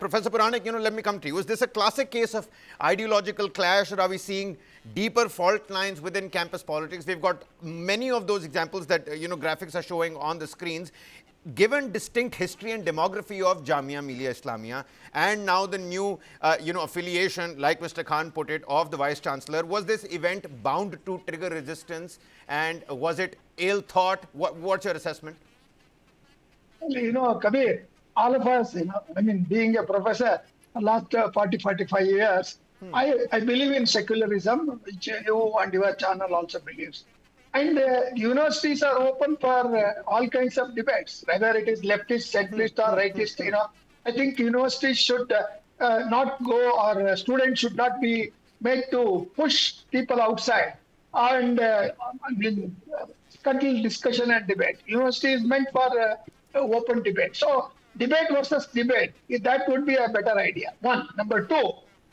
Professor Puranik, let me come to you. Is this a classic case of ideological clash, or are we seeing deeper fault lines within campus politics? We've got many of those examples that, graphics are showing on the screens. Given distinct history and demography of Jamia Millia Islamia and now the new, affiliation, like Mr. Khan put it, of the Vice Chancellor, was this event bound to trigger resistance, and was it ill thought? What's your assessment? Kabir, all of us, being a professor the last 40, 45 years, I believe in secularism, which you and your channel also believes. And universities are open for all kinds of debates, whether it is leftist, centrist, or rightist. I think universities should not go, or students should not be made to push people outside and scuttle discussion and debate. University is meant for open debate. So debate versus debate, that would be a better idea. One. Number two,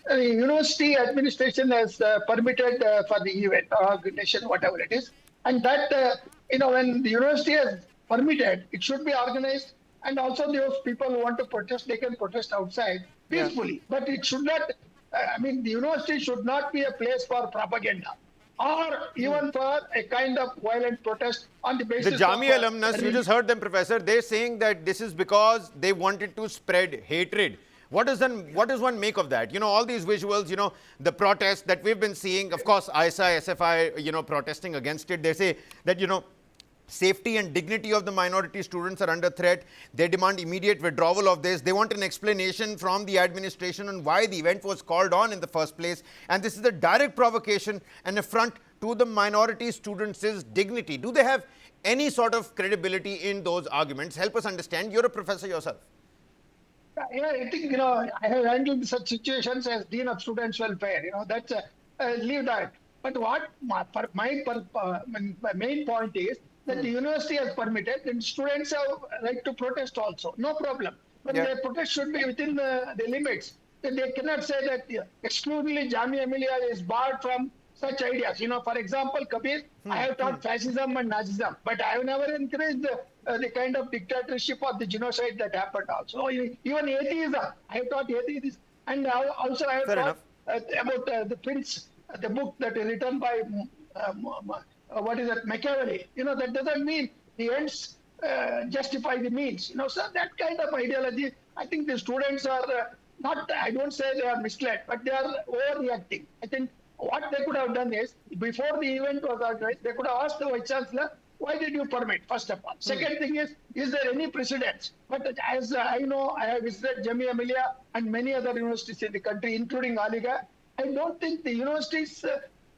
the university administration has permitted for the event or organization, whatever it is. And that, when the university has permitted, it should be organized. And also those people who want to protest, they can protest outside peacefully. Yeah. But it should not, the university should not be a place for propaganda or even for a kind of violent protest on the basis of... The Jamia alumnus, you just heard them, Professor, they're saying that this is because they wanted to spread hatred. What does one make of that? All these visuals, the protests that we've been seeing, of course, ISI, SFI, protesting against it. They say that, safety and dignity of the minority students are under threat. They demand immediate withdrawal of this. They want an explanation from the administration on why the event was called on in the first place. And this is a direct provocation and affront to the minority students' dignity. Do they have any sort of credibility in those arguments? Help us understand. You're a professor yourself. I think, I have handled such situations as Dean of Students' Welfare. That's leave that. But my main point is that the university has permitted, and students have right to protest also. No problem. But their protest should be within the limits. They cannot say that exclusively Jamia Millia is barred from such ideas. For example, Kabir, I have taught fascism and Nazism, but I have never encouraged the kind of dictatorship or the genocide that happened also. Even atheism, I have taught atheism. And also I have taught about the Prince, the book that is written by, Machiavelli. That doesn't mean the ends justify the means. So that kind of ideology, I think the students are not, I don't say they are misled, but they are overreacting. I think what they could have done is, before the event was organized, they could have asked the Vice Chancellor, why did you permit, first of all? Second thing is there any precedence? But as I know, I have visited Jamia Millia and many other universities in the country, including Aligarh. I don't think the universities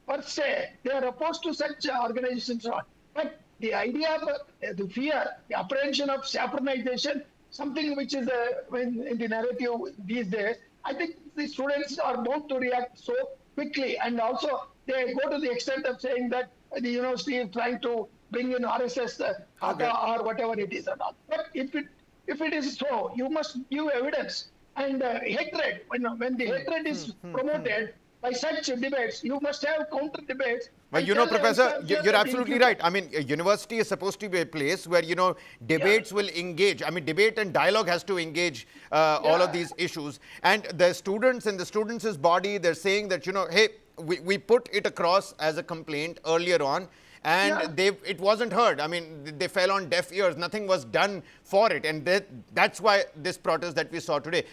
per se, they are opposed to such organizations. But the idea of the fear, the apprehension of saffronization, something which is in the narrative these days, I think the students are bound to react so quickly. And also, they go to the extent of saying that the university is trying to bring in RSS or whatever it is and all. But if it is so, you must give evidence. And hatred, when the hatred is promoted by such debates, you must have counter debates. Well, Professor, you're absolutely right. I mean, a university is supposed to be a place where, debates will engage. I mean, debate and dialogue has to engage all of these issues. And the students and the students' body, they're saying that, hey, we put it across as a complaint earlier on, and it wasn't heard. I mean, they fell on deaf ears. Nothing was done for it. And that's why this protest that we saw today.